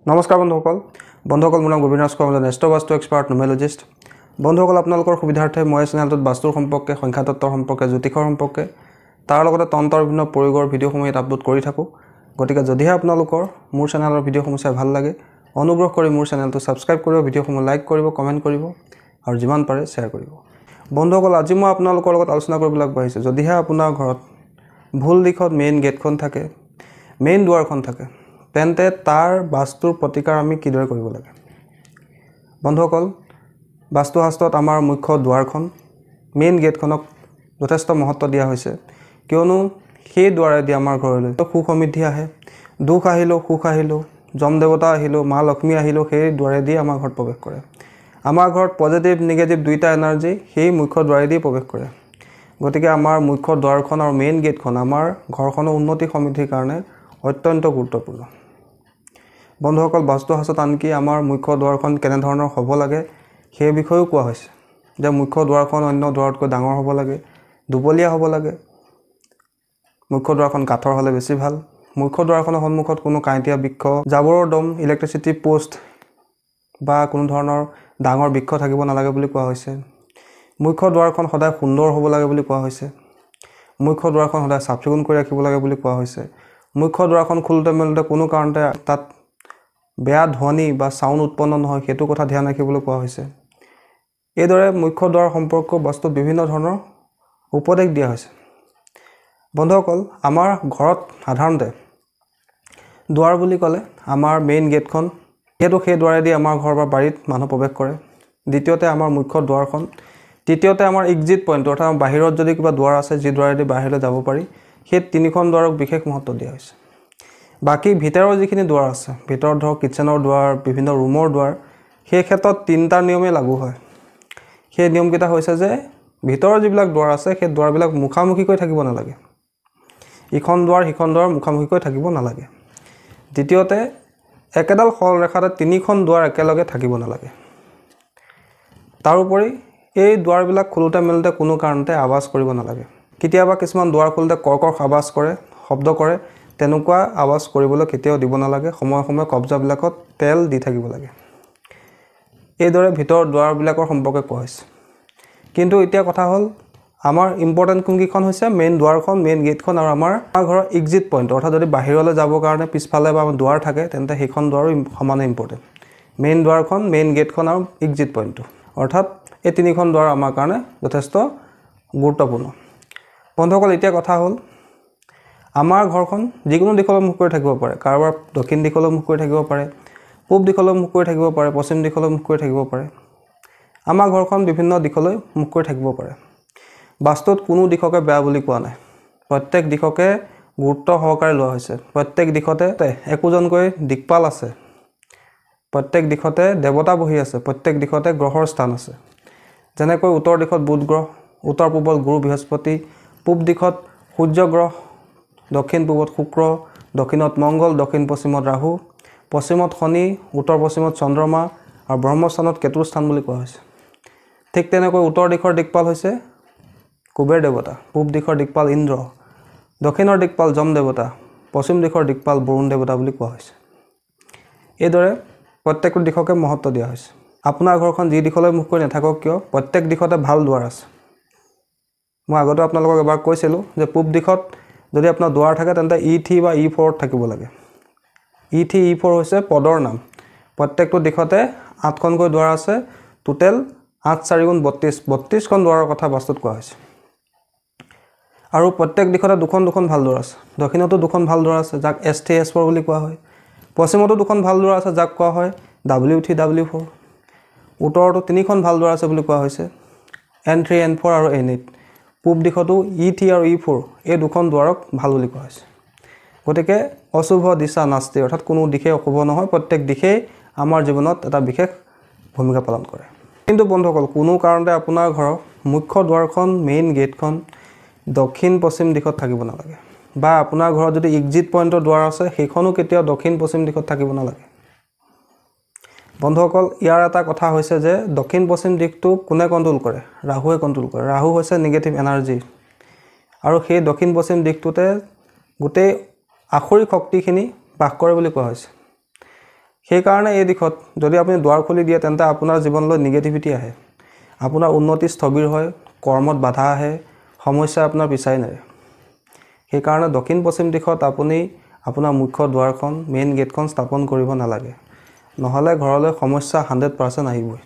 নমস্কাৰ বন্ধুসকল মোৰ নাম গোবিন্দ ৰাজ কৰ্মজন এষ্ট্ৰবাস্তু এক্সপাৰ্ট নুমেলজিষ্ট বন্ধুসকল আপোনালোকৰ সুবিধাৰ্থে মই চেনেলটোত বাস্তুৰ সম্পৰ্কে সংখ্যা তত্ত্বৰ সম্পৰ্কে জ্যোতিষৰ সম্পৰ্কে তাৰ লগতে তন্ত্ৰৰ বিভিন্ন প্ৰয়োগৰ ভিডিঅ'সমূহ আপলোড কৰি থাকোঁ গতিকে যদিহে আপোনালোকৰ মোৰ চেনেলৰ ভিডিঅ'সমূহ চাই ভাল লাগে অনুগ্ৰহ কৰি মোৰ চেনেলটো সাবস্ক্ৰাইব কৰিব ভিডিঅ'সমূহ লাইক কৰিব কমেন্ট কৰিব আৰু যিমান পাৰে শ্বেয়াৰ কৰিব বন্ধুসকল আজি মই আপোনালোকৰ লগত আলোচনা কৰিবলৈ আগবাঢ়িছোঁ যদিহে আপোনাৰ ঘৰত ভুল দিশত মেইন গেটখন থাকে মেইন দুৱাৰখন থাকে তেন্তে তাৰ বাস্তুৰ প্ৰতিকাৰ আমি কিদৰে কৰিব লাগে বন্ধুসকল বাস্তু শাস্ত্ৰত আমাৰ মুখ্য দুৱাৰখন মেইন গেটখনক যথেষ্ট মহত্ব দিয়া হৈছে কিয়নো সেই দুৱাৰেদি আমাৰ ঘৰলৈ সুখ সমৃদ্ধি আহে দুখ আহিলো সুখ আহিলো জম দেৱতা আহিলো মা লক্ষ্মী আহিলো সেই দুৱাৰেদি আমাৰ ঘৰত প্ৰৱেশ কৰে আমাৰ ঘৰত পজিটিভ নিগেটিভ দুইটা এনাৰ্জি সেই মুখ্য দুৱাৰেদি প্ৰৱেশ কৰে গতিকে আমাৰ মুখ্য দুৱাৰখন আৰু মেইন গেটখন আমাৰ ঘৰখনৰ উন্নতি সমৃদ্ধিৰ কাৰণে অত্যন্ত গুৰুত্বপূৰ্ণ বন্ধুসকল বাস্তু শাস্ত্ৰত আনকি আমাৰ মুখ্য দুৱাৰখন কেনে ধৰণৰ হ'ব লাগে সেই বিষয়েও কোৱা হৈছে যে মুখ্য দুৱাৰখন অন্য দুৱাৰতকৈ ডাঙৰ হ'ব লাগে দুবলীয়া হ'ব লাগে মুখ্য দুৱাৰখন কাঠৰ হ'লে বেছি ভাল মুখ্য দুৱাৰখনৰ সন্মুখত কোনো কাঁইটীয়া বৃক্ষ জাবৰৰ দম ইলেক্ট্ৰিচিটি পোষ্ট বা কোনো ধৰণৰ ডাঙৰ বৃক্ষ থাকিব নালাগে বুলি কোৱা হৈছে মুখ্য দুৱাৰখন সদায় সুন্দৰ হ'ব লাগে বুলি কোৱা হৈছে মুখ্য দুৱাৰখন সদায় চাফচিকুণ কৰি ৰাখিব লাগে বুলি কোৱা হৈছে মুখ্য দুৱাৰখন খুলতে মেলোতে কোনো কাৰণতে তাত বেয়া ধ্বনি বা সাউণ্ড উৎপন্ন নহয় হেতু কথা ধ্যান ৰাখিবলৈ কোৱা হৈছে এইদৰে মুখ্য দুৱাৰ সম্পৰ্ক বাস্তুত বিভিন্ন ধৰণৰ উপদেশ দিয়া হৈছে বন্ধুসকল আমাৰ ঘৰত সাধাৰণতে দুৱাৰ বুলি ক'লে আমাৰ মেইন গেটখন হেতু সেই দুৱাৰেদি আমাৰ ঘৰ বা বাৰীত মানুহ প্ৰৱেশ কৰে দ্বিতীয়তে আমাৰ মুখ্য দুৱাৰখন তৃতীয়তে আমাৰ এক্সিট পইণ্ট অৰ্থাৎ বাহিৰত যদি কিবা দুৱাৰ আছে যি দুৱাৰেদি বাহিৰলৈ যাব পাৰি সেই তিনিখন দুৱাৰক বিশেষ মহত্ব দিয়া হৈছে বাকি ভিতৰৰ যিখিনি দুৱাৰ আছে ভিতৰত ধৰক কিচেনৰ দুৱাৰ বিভিন্ন ৰুমৰ দুৱাৰ সেই ক্ষেত্ৰত তিনিটা নিয়মে লাগু হয় সেই নিয়ম কেইটা হৈছে যে ভিতৰৰ যিবিলাক দুৱাৰ আছে সেই দুৱাৰবিলাক মুখামুখিকৈ থাকিব নালাগে ইখন দুৱাৰ সিখন দুৱাৰ মুখামুখিকৈ থাকিব নালাগে দ্বিতীয়তে একেডাল সৰল ৰেখাতে তিনিখন দুৱাৰ একেলগে থাকিব নালাগে তাৰোপৰি এই দুৱাৰবিলাক খুলোতে মেলোতে কোনো কাৰণতে আৱাজ কৰিব নালাগে কেতিয়াবা কিছুমান দুৱাৰ খুলোতে কৰ্কৰ আৱাজ কৰে শব্দ কৰে তেনেকুৱা আৱাজ কৰিবলৈ কেতিয়াও দিব নালাগে সময় সময় কবজাবিলাকত তেল দি থাকিব লাগে এইদৰে ভিতৰ দুৱাৰবিলাকৰ সম্পৰ্কে কোৱা হৈছে কিন্তু এতিয়া কথা হ'ল আমাৰ ইম্পৰ্টেন্ট কোনকেইখন হৈছে মেইন দুৱাৰখন মেইন গেটখন আৰু আমাৰ ঘৰৰ এক্সিট পইণ্ট অৰ্থাৎ যদি বাহিৰলৈ যাবৰ কাৰণে পিছফালে বা দুৱাৰ থাকে তেন্তে সেইখন দুৱাৰো সমানে ইম্পৰ্টেন্ট মেইন দুৱাৰখন মেইন গেটখন আৰু এক্সিট পইণ্টটো অৰ্থাৎ এই তিনিখন দুৱাৰ আমাৰ কাৰণে যথেষ্ট গুৰুত্বপূৰ্ণ বন্ধুসকল এতিয়া কথা হ'ল আমাৰ ঘৰখন যিকোনো দিশলৈ মুখ কৰি থাকিব পাৰে কাৰোবাৰ দক্ষিণ দিশলৈ মুখ কৰি থাকিব পাৰে পূব দিশলৈ মুখ কৰি থাকিব পাৰে পশ্চিম দিশলৈ মুখ কৰি থাকিব পাৰে আমাৰ ঘৰখন বিভিন্ন দিশলৈ মুখ কৰি থাকিব পাৰে বাস্তুত কোনো দিশকে বেয়া বুলি কোৱা নাই প্ৰত্যেক দিশকে গুৰুত্ব সহকাৰে লোৱা হৈছে প্ৰত্যেক দিশতে একোজনকৈ দিকপাল আছে প্ৰত্যেক দিশতে দেৱতা বহি আছে প্ৰত্যেক দিশতে গ্ৰহৰ স্থান আছে যেনেকৈ উত্তৰ দিশত বুধ গ্ৰহ উত্তৰ পূবত গুৰু বৃহস্পতি পূব দিশত সূৰ্য গ্ৰহ দক্ষিণ পূবত শুক্ৰ দক্ষিণত মংগল দক্ষিণ পশ্চিমত ৰাহু পশ্চিমত শনি উত্তৰ পশ্চিমত চন্দ্ৰমা আৰু ব্ৰহ্মস্থানত কেতুৰ স্থান বুলি কোৱা হৈছে ঠিক তেনেকৈ উত্তৰ দিশৰ দিকপাল হৈছে কুবেৰ দেৱতা পূব দিশৰ দিকপাল ইন্দ্ৰ দক্ষিণৰ দিকপাল যম দেৱতা পশ্চিম দিশৰ দিকপাল বৰুণ দেৱতা বুলি কোৱা হৈছে এইদৰে প্ৰত্যেকটো দিশকে মহত্ব দিয়া হৈছে আপোনাৰ ঘৰখন যি দিশলৈ মুখ কৰি নাথাকক কিয় প্ৰত্যেক দিশতে ভাল দুৱাৰ আছে মই আগতে আপোনালোকক এবাৰ কৈছিলোঁ যে পূব দিশত যদি আপোনাৰ দুৱাৰ থাকে তেন্তে E3 বা E4 থাকিব লাগে E3 E4 হৈছে পদৰ নাম প্ৰত্যেকটো দিশতে 8খনকৈ দুৱাৰ আছে টোটেল 8 4 গুণ 32খন দুৱাৰৰ কথা বাস্তুত কোৱা হৈছে আৰু প্ৰত্যেক দিশতে দুখন ভাল দুৱাৰ আছে দক্ষিণতো দুখন ভাল দুৱাৰ আছে যাক S3 S4 বুলি কোৱা হয় পশ্চিমতো দুখন ভাল দুৱাৰ আছে যাক কোৱা হয় W3 W4 উত্তৰতো তিনিখন ভাল দুৱাৰ আছে বুলি কোৱা হৈছে N3 N4 আৰু N8 পূব দিশতো E3 আৰু E4 এই দুখন দুৱাৰক ভাল বুলি কোৱা হৈছে গতিকে অশুভ দিশা নাস্তি অৰ্থাৎ কোনো দিশে অশুভ নহয় প্ৰত্যেক দিশে আমাৰ জীৱনত এটা বিশেষ ভূমিকা পালন কৰে কিন্তু বন্ধুসকল কোনো কাৰণতে আপোনাৰ ঘৰৰ মুখ্য দুৱাৰখন মেইন গেটখন দক্ষিণ পশ্চিম দিশত থাকিব নালাগে বা আপোনাৰ ঘৰত যদি এক্সিট পইণ্টৰ দুৱাৰ আছে সেইখনো কেতিয়াও দক্ষিণ পশ্চিম দিশত থাকিব নালাগে বন্ধুসকল ইয়াৰ এটা কথা হৈছে যে দক্ষিণ পশ্চিম দিশটো কোনে কন্ট্ৰোল কৰে ৰাহুৱে কন্ট্ৰোল কৰে ৰাহু হৈছে নিগেটিভ এনাৰ্জি আৰু সেই দক্ষিণ পশ্চিম দিশটোতে গোটেই আখৰিক শক্তিখিনি বাস কৰে বুলি কোৱা হৈছে সেইকাৰণে এই দিশত যদি আপুনি দুৱাৰ খুলি দিয়ে তেন্তে আপোনাৰ জীৱনলৈ নিগেটিভিটি আহে, আপোনাৰ উন্নতি স্থবিৰ হয়, কৰ্মত বাধা আহে, সমস্যা আপোনাৰ পিছাই নেৰে। সেইকাৰণে দক্ষিণ পশ্চিম দিশত আপুনি আপোনাৰ মুখ্য দুৱাৰখন মেইন গেটখন স্থাপন কৰিব নালাগে, নহ'লে ঘৰলৈ সমস্যা 100% আহিবই।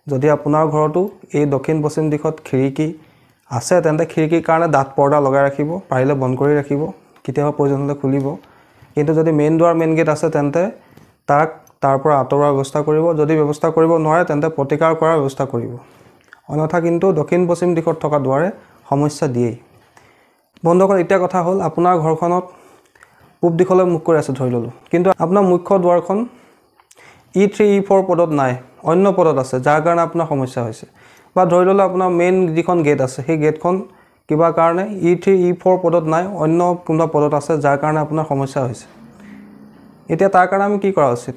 যদি আপোনাৰ ঘৰতো এই দক্ষিণ পশ্চিম দিশত খিৰিকী আছে তেন্তে খিৰিকীৰ কাৰণে ডাঠ পৰ্দা লগাই ৰাখিব, পাৰিলে বন্ধ কৰি ৰাখিব, কেতিয়াবা প্ৰয়োজন হ'লে খুলিব। কিন্তু যদি মেইন দুৱাৰ মেইন গেট আছে তেন্তে তাক তাৰ পৰা আঁতৰোৱাৰ ব্যৱস্থা কৰিব, যদি ব্যৱস্থা কৰিব নোৱাৰে তেন্তে প্ৰতিকাৰ কৰাৰ ব্যৱস্থা কৰিব, অন্যথা কিন্তু দক্ষিণ পশ্চিম দিশত থকা দুৱাৰে সমস্যা দিয়েই। বন্ধুসকল, এতিয়া কথা হ'ল আপোনাৰ ঘৰখনত পূব দিশলৈ মুখ কৰি আছে ধৰি ল'লোঁ, কিন্তু আপোনাৰ মুখ্য দুৱাৰখন E3 E4 পদত নাই, অন্য পদত আছে, যাৰ কাৰণে আপোনাৰ সমস্যা হৈছে। বা ধৰি ল'লোঁ আপোনাৰ মেইন যিখন গেট আছে সেই গেটখন কিবা কাৰণে E3 E4 পদত নাই, অন্য কোনোবা পদত আছে, যাৰ কাৰণে আপোনাৰ সমস্যা হৈছে। এতিয়া তাৰ কাৰণে আমি কি কৰা উচিত?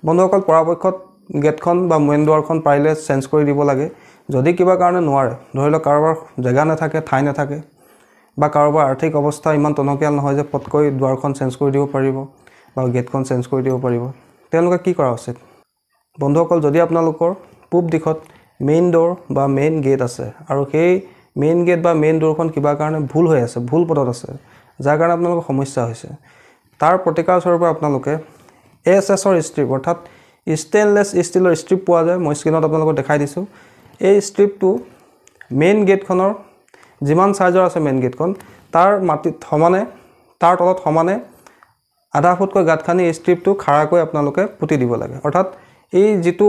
বন্ধুসকল, পৰাপক্ষত গেটখন বা মেইন দুৱাৰখন পাৰিলে চেঞ্জ কৰি দিব লাগে। যদি কিবা কাৰণে নোৱাৰে, ধৰি লওক কাৰোবাৰ জেগা নাথাকে, ঠাই নাথাকে, বা কাৰোবাৰ আৰ্থিক অৱস্থা ইমান টনকিয়াল নহয় যে পটকৈ দুৱাৰখন চেঞ্জ কৰি দিব পাৰিব বা গেটখন চেঞ্জ কৰি দিব পাৰিব, তেওঁলোকে কি কৰা উচিত? বন্ধুসকল, যদি আপোনালোকৰ পূব দিশত মেইন ড'ৰ বা মেইন গেট আছে আৰু সেই মেইন গেট বা মেইন ড'ৰখন কিবা কাৰণে ভুল হৈ আছে, ভুল পদত আছে, যাৰ কাৰণে আপোনালোকৰ সমস্যা হৈছে, তাৰ প্ৰতিকাৰ স্বৰূপে আপোনালোকে এছএছৰ ষ্ট্ৰিপ অৰ্থাৎ ষ্টেইনলেছ ষ্টীলৰ ষ্ট্ৰিপ পোৱা যায়। মই স্ক্ৰীণত আপোনালোকক দেখাই দিছোঁ। এই ষ্ট্ৰিপটো মেইন গেটখনৰ যিমান চাইজৰ আছে মেইন গেটখন তাৰ মাটিত সমানে, তাৰ তলত সমানে আধা ফুটকৈ গাঁত খানি এই ষ্ট্ৰিপটো খাৰাকৈ আপোনালোকে পুতি দিব লাগে। অৰ্থাৎ এই যিটো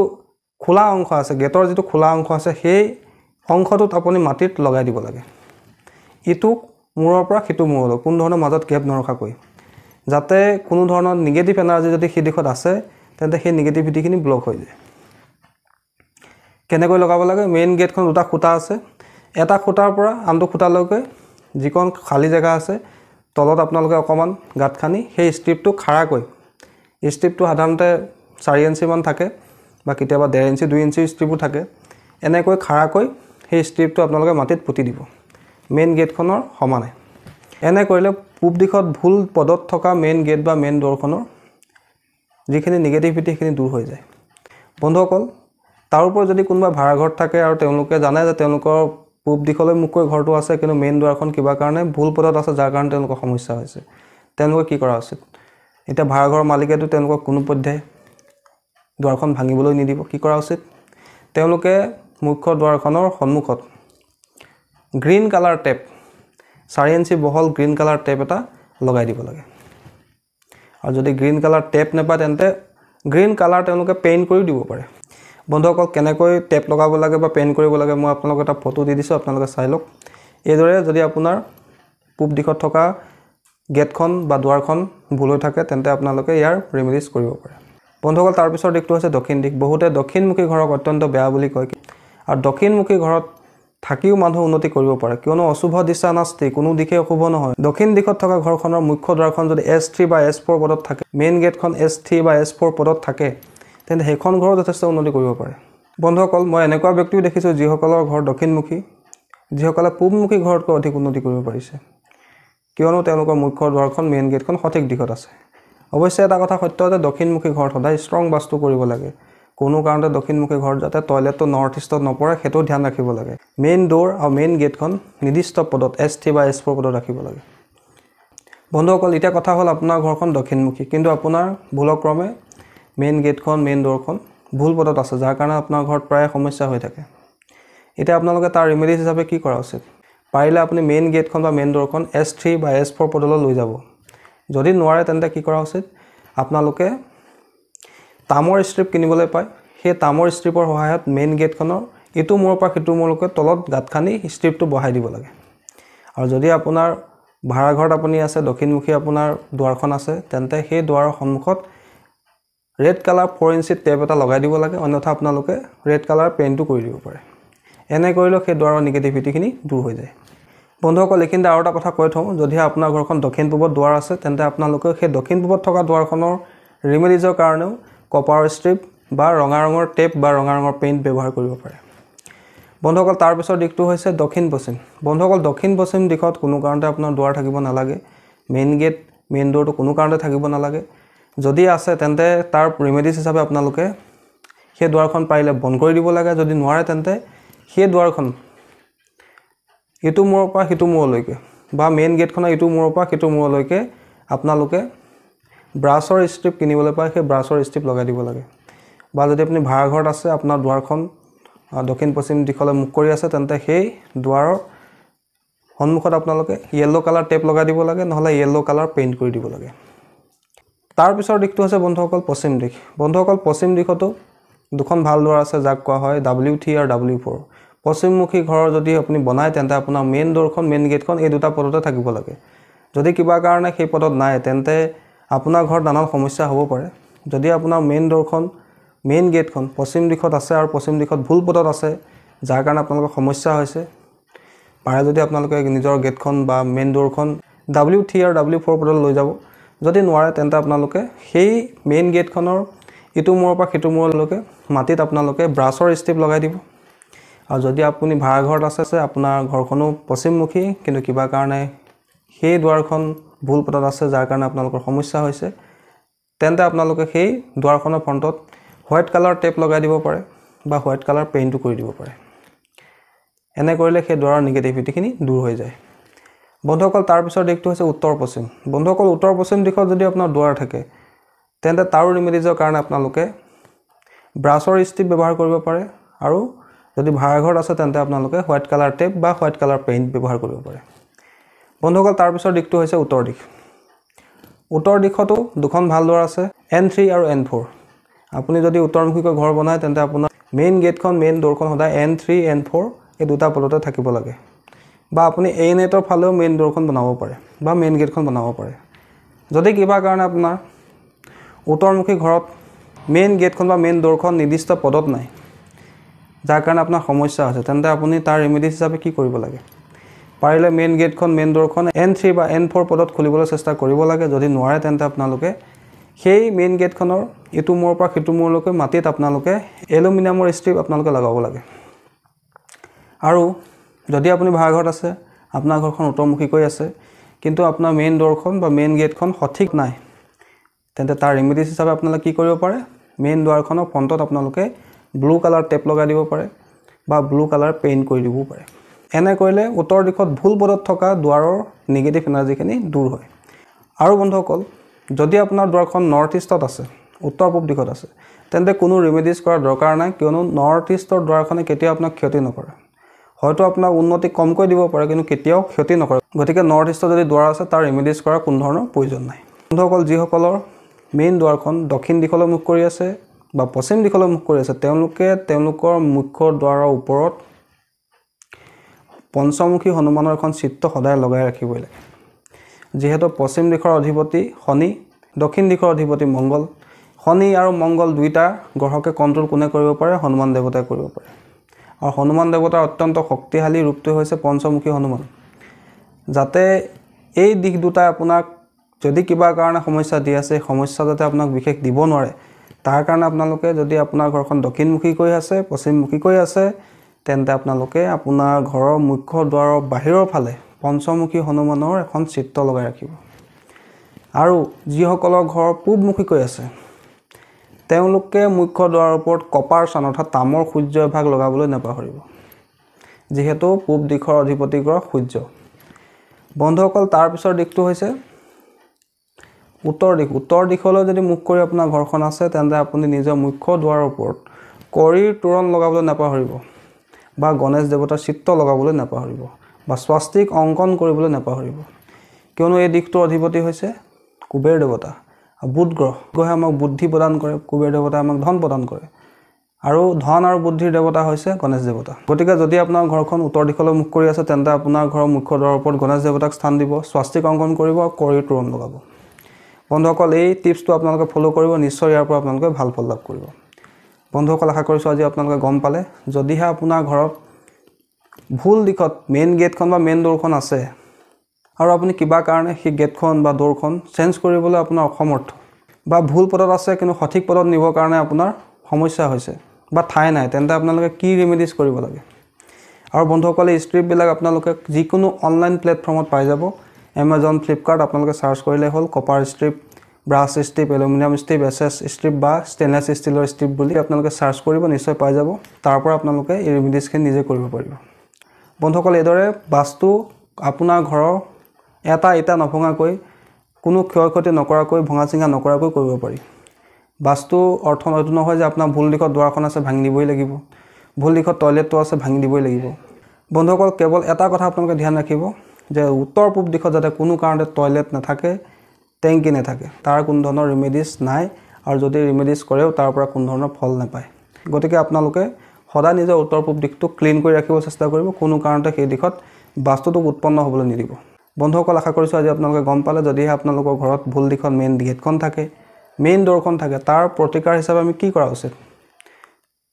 খোলা অংশ আছে, গেটৰ যিটো খোলা অংশ আছে, সেই অংশটোত আপুনি মাটিত লগাই দিব লাগে, ইটো মূৰৰ পৰা সিটো মূৰলৈ, কোনো ধৰণৰ মাজত গেপ নৰখাকৈ, যাতে কোনো ধৰণৰ নিগেটিভ এনাৰ্জি যদি সেই দিশত আছে তেন্তে সেই নিগেটিভিটিখিনি ব্লক হৈ যায়। কেনেকৈ লগাব লাগে? মেইন গেটখন দুটা খুঁটা আছে, এটা খুঁটাৰ পৰা আনটো খুঁটালৈকে যিকণ খালী জেগা আছে তলত আপোনালোকে অকণমান গাঁত খানি সেই ষ্ট্ৰিপটো খাৰাকৈ, ষ্ট্ৰিপটো সাধাৰণতে 4 ইঞ্চিমান থাকে বা কেতিয়াবা 1.5 ইঞ্চি 2 ইঞ্চি ষ্ট্ৰিপো থাকে, এনেকৈ খাৰাকৈ সেই ষ্ট্ৰিপটো আপোনালোকে মাটিত পুতি দিব মেইন গেটখনৰ সমানে। এনে কৰিলে পূব দিশত ভুল পদত থকা মেইন গেট বা মেইন ড'ৰখনৰ যিখিনি নিগেটিভিটি সেইখিনি দূৰ হৈ যায়। বন্ধুসকল, তাৰ ওপৰত যদি কোনোবা ভাড়াঘৰত থাকে আৰু তেওঁলোকে জানে যে তেওঁলোকৰ পূব দিশলৈ মুখকৈ ঘৰটো আছে কিন্তু মেইন দুৱাৰখন কিবা কাৰণে ভুল পদত আছে, যাৰ কাৰণে তেওঁলোকৰ সমস্যা হৈছে, তেওঁলোকে কি কৰা উচিত? এতিয়া ভাড়াঘৰৰ মালিকেতো তেওঁলোকক কোনোপধ্যে দুৱাৰখন ভাঙিবলৈ নিদিব। কি কৰা উচিত? তেওঁলোকে মুখ্য দুৱাৰখনৰ সন্মুখত গ্ৰীণ কালাৰ টেপ, 4 ইঞ্চি বহল গ্ৰীণ কালাৰ টেপ এটা লগাই দিব লাগে। আৰু যদি গ্ৰীণ কালাৰ টেপ নাপায় তেন্তে গ্ৰীণ কালাৰ তেওঁলোকে পেইণ্ট কৰি দিব পাৰে। বন্ধুসকল, কেনেকৈ টেপ লগাব লাগে বা পেইণ্ট কৰিব লাগে মই আপোনালোকক এটা ফটো দি দিছোঁ, আপোনালোকে চাই লওক। এইদৰে যদি আপোনাৰ পূব দিশত থকা গেটখন বা দুৱাৰখন ভুল হৈ থাকে তেন্তে আপোনালোকে ইয়াৰ ৰেমেডিজ কৰিব পাৰে। বন্ধুসকল, তাৰপিছৰ দিশটো হৈছে দক্ষিণ দিশ। বহুতে দক্ষিণমুখী ঘৰক অত্যন্ত বেয়া বুলি কয়, আৰু দক্ষিণমুখী ঘৰত থাকিও মানুহ উন্নতি কৰিব পাৰে, কিয়নো অশুভ দিশা নাস্তি, কোনো দিশে অশুভ নহয়। দক্ষিণ দিশত থকা ঘৰখনৰ মুখ্য দুৱাৰখন যদি S3 বা S4 পদত থাকে, মেইন গেটখন S3 বা S4 পদত থাকে, তেন্তে সেইখন ঘৰো যথেষ্ট উন্নতি কৰিব পাৰে। বন্ধুসকল, মই এনেকুৱা ব্যক্তিও দেখিছোঁ যিসকলৰ ঘৰ দক্ষিণমুখী, যিসকলে পূবমুখী ঘৰতকৈ অধিক উন্নতি কৰিব পাৰিছে, কিয়নো তেওঁলোকৰ মুখ্য দুৱাৰখন মেইন গেটখন সঠিক দিশত আছে। অৱশ্যে এটা কথা সত্য যে দক্ষিণমুখী ঘৰত সদায় ষ্ট্ৰং বাস্তু কৰিব লাগে। কোনো কাৰণতে দক্ষিণমুখী ঘৰত যাতে টয়লেটটো নৰ্থ ইষ্টত নপৰে সেইটো ধ্যান ৰাখিব লাগে। মেইন ড'ৰ আৰু মেইন গেটখন নিৰ্দিষ্ট পদত S3 বা S4 পদত ৰাখিব লাগে। বন্ধুসকল, এতিয়া কথা হ'ল আপোনাৰ ঘৰখন দক্ষিণমুখী, কিন্তু আপোনাৰ ভুলক্ৰমে মেইন গেটখন মেইন ড'ৰখন ভুল পদত আছে, যাৰ কাৰণে আপোনাৰ ঘৰত প্ৰায় সমস্যা হৈ থাকে। এতিয়া আপোনালোকে তাৰ ৰেমেডিজ হিচাপে কি কৰা উচিত? পাৰিলে আপুনি মেইন গেটখন বা মেইন ড'ৰখন S3 বা S4 পদলৈ লৈ যাব। যদি নোৱাৰে তেন্তে কি কৰা উচিত? আপোনালোকে তামৰ ষ্ট্ৰিপ কিনিবলৈ পায়, সেই তামৰ ষ্ট্ৰিপৰ সহায়ত মেইন গেটখনৰ ইটো মূৰৰ পৰা সিটো মূৰলৈকে তলত গাঁত খানি ষ্ট্ৰিপটো বহাই দিব লাগে। আৰু যদি আপোনাৰ ভাড়াঘৰত আপুনি আছে, দক্ষিণমুখী আপোনাৰ দুৱাৰখন আছে, তেন্তে সেই দুৱাৰৰ সন্মুখত ৰেড কালাৰ 4 ইঞ্চি টেপ এটা লগাই দিব লাগে, অন্যথা আপোনালোকে ৰেড কালাৰ পেইণ্টটো কৰি দিব পাৰে। এনে কৰিলেও সেই দুৱাৰৰ নিগেটিভিটিখিনি দূৰ হৈ যায়। বন্ধুসকল, এইখিনিতে আৰু এটা কথা কৈ থওঁ, যদিহে আপোনাৰ ঘৰখন দক্ষিণ পূবত দুৱাৰ আছে তেন্তে আপোনালোকে সেই দক্ষিণ পূবত থকা দুৱাৰখনৰ ৰেমেডিজৰ কাৰণেও কপাৰ ষ্ট্ৰিপ বা ৰঙা ৰঙৰ টেপ বা ৰঙা ৰঙৰ পেইণ্ট ব্যৱহাৰ কৰিব পাৰে। বন্ধুসকল, তাৰপিছৰ দিশটো হৈছে দক্ষিণ পশ্চিম। বন্ধুসকল, দক্ষিণ পশ্চিম দিশত কোনো কাৰণতে আপোনাৰ দুৱাৰ থাকিব নালাগে। মেইন গেট মেইন ড'ৰটো কোনো কাৰণতে থাকিব নালাগে। যদি আছে তেন্তে তাৰ ৰিমেডিজ হিচাপে আপোনালোকে সেই দুৱাৰখন পাৰিলে বন্ধ কৰি দিব লাগে। যদি নোৱাৰে তেন্তে সেই দুৱাৰখন ইটো মূৰৰ পৰা সিটো মূৰলৈকে বা মেইন গেটখনৰ ইটো মূৰৰ পৰা সিটো মূৰলৈকে আপোনালোকে ব্ৰাছৰ ষ্ট্ৰিপ কিনিবলৈ পায়, সেই ব্ৰাছৰ ষ্ট্ৰিপ লগাই দিব লাগে। বা যদি আপুনি ভাড়াঘৰত আছে, আপোনাৰ দুৱাৰখন দক্ষিণ পশ্চিম দিশলৈ মুখ কৰি আছে, তেন্তে সেই দুৱাৰৰ সন্মুখত আপোনালোকে য়েল্ল' কালাৰ টেপ লগাই দিব লাগে, নহ'লে য়েল্ল' কালাৰ পেইণ্ট কৰি দিব লাগে। তাৰ পিছৰ দিশটো হৈছে বন্ধুসকল পশ্চিম দিশ। বন্ধুসকল পশ্চিম দিশতো দুখন ভাল দুৱাৰ আছে, যাক কোৱা হয় W3 আৰু W4। পশ্চিমমুখী ঘৰৰ যদি আপুনি বনায় তেন্তে আপোনাৰ মেইন দুৱাৰখন, মেইন গেটখন এই দুটা পদতে থাকিব লাগে। যদি কিবা কাৰণে সেই পদত নাই তেন্তে আপোনাৰ ঘৰত নানান সমস্যা হ'ব পাৰে। যদি আপোনাৰ মেইন দুৱাৰখন, মেইন গেটখন পশ্চিম দিশত আছে আৰু পশ্চিম দিশত ভুল পদত আছে, যাৰ কাৰণে আপোনালোকৰ সমস্যা হৈছে, পাৰে যদি আপোনালোকে নিজৰ গেটখন বা মেইন দুৱাৰখন W3 আৰু W4 পদত লৈ যাব। যদি নোৱাৰে তেন্তে আপোনালোকে সেই মেইন গেটখনৰ ইটো মূৰৰ পৰা সিটো মূৰলৈকে মাটিত আপোনালোকে ব্ৰাছৰ ষ্ট্ৰিপ লগাই দিব। আৰু যদি আপুনি ভাড়াঘৰত আছে, আপোনাৰ ঘৰখনো পশ্চিমমুখী কিন্তু কিবা কাৰণে সেই দুৱাৰখন ভুল পদত আছে, যাৰ কাৰণে আপোনালোকৰ সমস্যা হৈছে, তেন্তে আপোনালোকে সেই দুৱাৰখনৰ ফ্ৰণ্টত হোৱাইট কালাৰ টেপ লগাই দিব পাৰে বা হোৱাইট কালাৰ পেইণ্টটো কৰি দিব পাৰে। এনে কৰিলে সেই দুৱাৰৰ নিগেটিভিটিখিনি দূৰ হৈ যায়। বন্ধুসকল তাৰ পিছৰ দিশটো হৈছে উত্তৰ পশ্চিম। বন্ধুসকল উত্তৰ পশ্চিম দিশত যদি আপোনাৰ দুৱাৰ থাকে তেন্তে তাৰো ৰিমেডিজৰ কাৰণে আপোনালোকে ব্ৰাছৰ ষ্ট্ৰিপ ব্যৱহাৰ কৰিব পাৰে। আৰু যদি ভাড়াঘৰত আছে তেন্তে আপোনালোকে হোৱাইট কালাৰ টেপ বা হোৱাইট কালাৰ পেইণ্ট ব্যৱহাৰ কৰিব পাৰে। বন্ধুসকল তাৰ পিছৰ দিশটো হৈছে উত্তৰ দিশ। উত্তৰ দিশতো দুখন ভাল দুৱাৰ আছে, N3 আৰু N4। আপুনি যদি উত্তৰমুখীকৈ ঘৰ বনায় তেন্তে আপোনাৰ মেইন গেটখন, মেইন দুৱাৰখন সদায় N3, N4 এই দুটা পদতে থাকিব লাগে। বা আপুনি A-নেটৰ ফালেও মেইন দুৱাৰখন বনাব পাৰে বা মেইন গেটখন বনাব পাৰে। যদি কিবা কাৰণে আপোনাৰ উত্তৰমুখী ঘৰত মেইন গেটখন বা মেইন দুৱাৰখন নিৰ্দিষ্ট পদত নাই, যাৰ কাৰণে আপোনাৰ সমস্যা হৈছে, তেন্তে আপুনি তাৰ ৰেমেডিজ হিচাপে কি কৰিব লাগে? পাৰিলে মেইন গেটখন, মেইন দুৱাৰখন N3 বা N4 পদত খুলিবলৈ চেষ্টা কৰিব লাগে। যদি নোৱাৰে তেন্তে আপোনালোকে সেই মেইন গেটখনৰ ইটো মূৰৰ পৰা সিটো মূৰলৈকে মাটিত আপোনালোকে এলুমিনিয়ামৰ ষ্ট্ৰিপ আপোনালোকে লগাব লাগে। আৰু যদি আপুনি ভাড়াঘৰত আছে, আপোনাৰ ঘৰখন উত্তৰমুখীকৈ আছে, কিন্তু আপোনাৰ মেইন দুৱাৰখন বা মেইন গেটখন সঠিক নাই, তেন্তে তাৰ ৰেমেডিজ হিচাপে আপোনালোকে কি কৰিব পাৰে? মেইন দুৱাৰখনৰ ফ্ৰণ্টত আপোনালোকে ব্লু কালাৰ টেপ লগাই দিব পাৰে বা ব্লু কালাৰ পেইণ্ট কৰি দিবও পাৰে। এনে কৰিলে উত্তৰ দিশত ভুল পদত থকা দুৱাৰৰ নিগেটিভ এনাৰ্জিখিনি দূৰ হয়। আৰু বন্ধুসকল যদি আপোনাৰ দুৱাৰখন নৰ্থ ইষ্টত আছে, উত্তৰ পূব দিশত আছে, তেন্তে কোনো ৰিমেডিজ কৰাৰ দৰকাৰ নাই, কিয়নো নৰ্থ ইষ্টৰ দুৱাৰখনে কেতিয়াও আপোনাক ক্ষতি নকৰে। হয়তো আপোনাক উন্নতি কমকৈ দিব পাৰে কিন্তু কেতিয়াও ক্ষতি নকৰে। গতিকে নৰ্থ ইষ্টত যদি দুৱাৰ আছে তাৰ ৰিমেডিজ কৰাৰ কোনো ধৰণৰ প্ৰয়োজন নাই। বন্ধুসকল যিসকলৰ মেইন দুৱাৰখন দক্ষিণ দিশলৈ মুখ কৰি আছে বা পশ্চিম দিশলৈ মুখ কৰি আছে, তেওঁলোকে তেওঁলোকৰ মুখ্য দুৱাৰৰ ওপৰত পঞ্চমুখী হনুমানৰ এখন চিত্ৰ সদায় লগাই ৰাখিবই লাগে। যিহেতু পশ্চিম দিশৰ অধিপতি শনি, দক্ষিণ দিশৰ অধিপতি মংগল। শনি আৰু মংগল দুইটা গ্ৰহকে কণ্ট্ৰল কোনে কৰিব পাৰে? হনুমান দেৱতাই কৰিব পাৰে। আৰু হনুমান দেৱতাৰ অত্যন্ত শক্তিশালী ৰূপটো হৈছে পঞ্চমুখী হনুমান। যাতে এই দিশ দুটাই আপোনাক যদি কিবা কাৰণে সমস্যা দি আছে, সমস্যা যাতে আপোনাক বিশেষ দিব নোৱাৰে, তাৰ কাৰণে আপোনালোকে যদি আপোনাৰ ঘৰখন দক্ষিণমুখীকৈ আছে, পশ্চিমমুখীকৈ আছে, তেন্তে আপোনালোকে আপোনাৰ ঘৰৰ মুখ্য দুৱাৰৰ বাহিৰৰ ফালে পঞ্চমুখী হনুমানৰ এখন চিত্ৰ লগাই ৰাখিব। আৰু যিসকলৰ ঘৰ পূবমুখীকৈ আছে, তেওঁলোকে মুখ্য দুৱাৰৰ ওপৰত কপাৰ চান অৰ্থাৎ তামৰ সূৰ্য এভাগ লগাবলৈ নাপাহৰিব, যিহেতু পূব দিশৰ অধিপতি গ্ৰহ সূৰ্য। বন্ধুসকল তাৰ পিছৰ দিশটো হৈছে উত্তৰ দিশ। উত্তৰ দিশলৈ যদি মুখ কৰি আপোনাৰ ঘৰখন আছে, তেন্তে আপুনি নিজৰ মুখ্য দুৱাৰৰ ওপৰত কৰিৰ তোৰণ লগাবলৈ নাপাহৰিব বা গণেশ দেৱতাৰ চিত্ৰ লগাবলৈ নাপাহৰিব বা স্বাস্তিক অংকন কৰিবলৈ নাপাহৰিব, কিয়নো এই দিশটোৰ অধিপতি হৈছে কুবেৰ দেৱতা। বুধ গ্ৰহে আমাক বুদ্ধি প্ৰদান কৰে, কুবেৰ দেৱতাই আমাক ধন প্ৰদান কৰে, আৰু ধন আৰু বুদ্ধিৰ দেৱতা হৈছে গণেশ দেৱতা। গতিকে যদি আপোনাৰ ঘৰখন উত্তৰ দিশলৈ মুখ কৰি আছে, তেন্তে আপোনাৰ ঘৰৰ মুখ্য দুৱাৰৰ ওপৰত গণেশ দেৱতাক স্থান দিব, স্বাস্তিক অংকন কৰিব আৰু কৰিৰ তোৰণ লগাব। বন্ধুসকল এই টিপছটো আপোনালোকে ফ'ল' কৰিব, নিশ্চয় ইয়াৰ পৰা আপোনালোকে ভাল ফল লাভ কৰিব। বন্ধুসকল আশা কৰিছোঁ আজি আপোনালোকে গম পালে, যদিহে আপোনাৰ ঘৰত ভুল দিশত মেইন গেটখন বা মেইন দুৱাৰখন আছে আৰু আপুনি কিবা কাৰণে সেই গেটখন বা দুৱাৰখন চেঞ্জ কৰিবলৈ আপোনাৰ অসমৰ্থ বা ভুল পদত আছে কিন্তু সঠিক পদত নিবৰ কাৰণে আপোনাৰ সমস্যা হৈছে বা ঠাই নাই, তেন্তে আপোনালোকে কি ৰিমেডিজ কৰিব লাগে? আৰু বন্ধুসকল এই ষ্ট্ৰিপবিলাক আপোনালোকে যিকোনো অনলাইন প্লেটফৰ্মত পাই যাব। এমাজন, ফ্লিপকাৰ্ট আপোনালোকে চাৰ্চ কৰিলে হ'ল copper strip brush strip, aluminium strip, SS strip বা ষ্টেইনলেছ ষ্টীলৰ ষ্ট্ৰিপ বুলি আপোনালোকে চাৰ্চ কৰিব, নিশ্চয় পাই যাব। তাৰ পৰা আপোনালোকে এই ৰেমেডিজখিনি নিজে কৰিব পাৰিব। বন্ধুসকল, এইদৰে বাস্তু আপোনাৰ ঘৰৰ এটা ইটা নভঙাকৈ, কোনো ক্ষয় ক্ষতি নকৰাকৈ, ভঙা চিঙা নকৰাকৈ কৰিব পাৰি। বাস্তু অৰ্থ এইটো নহয় যে আপোনাৰ ভুল দিশত দুৱাৰখন আছে ভাঙি দিবই লাগিব, ভুল দিশত টয়লেটটো আছে ভাঙি দিবই লাগিব। বন্ধুসকল, কেৱল এটা কথা আপোনালোকে ধ্যান ৰাখিব যে উত্তৰ পূব দিশত যাতে কোনো কাৰণতে টয়লেট নাথাকে, টেংকি নাথাকে। তাৰ কোনো ধৰণৰ ৰেমেডিজ নাই, আৰু যদি ৰেমেডিজ কৰেও তাৰ পৰা কোনো ধৰণৰ ফল নাপায়। গতিকে আপোনালোকে সদায় নিজৰ উত্তৰ পূব দিশটো ক্লিন কৰি ৰাখিব চেষ্টা কৰিব, কোনো কাৰণতে সেই দিশত বাস্তুটোক উৎপন্ন হ'বলৈ নিদিব। বন্ধুসকল, আশা কৰিছোঁ আজি আপোনালোকে গম পালে, যদিহে আপোনালোকৰ ঘৰত ভুল দিশত মেইন গেটখন থাকে, মেইন ডোৰখন থাকে, তাৰ প্ৰতিকাৰ হিচাপে আমি কি কৰা উচিত।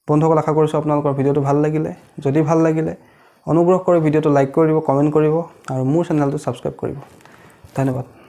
বন্ধুসকল, আশা কৰিছোঁ আপোনালোকৰ ভিডিঅ'টো ভাল লাগিলে। যদি ভাল লাগিলে অনুগ্ৰহ কৰি ভিডিঅ'টো লাইক কৰি দিব, কমেণ্ট কৰিব আৰু মোৰ চেনেলটো ছাবস্ক্ৰাইব কৰিব। ধন্যবাদ।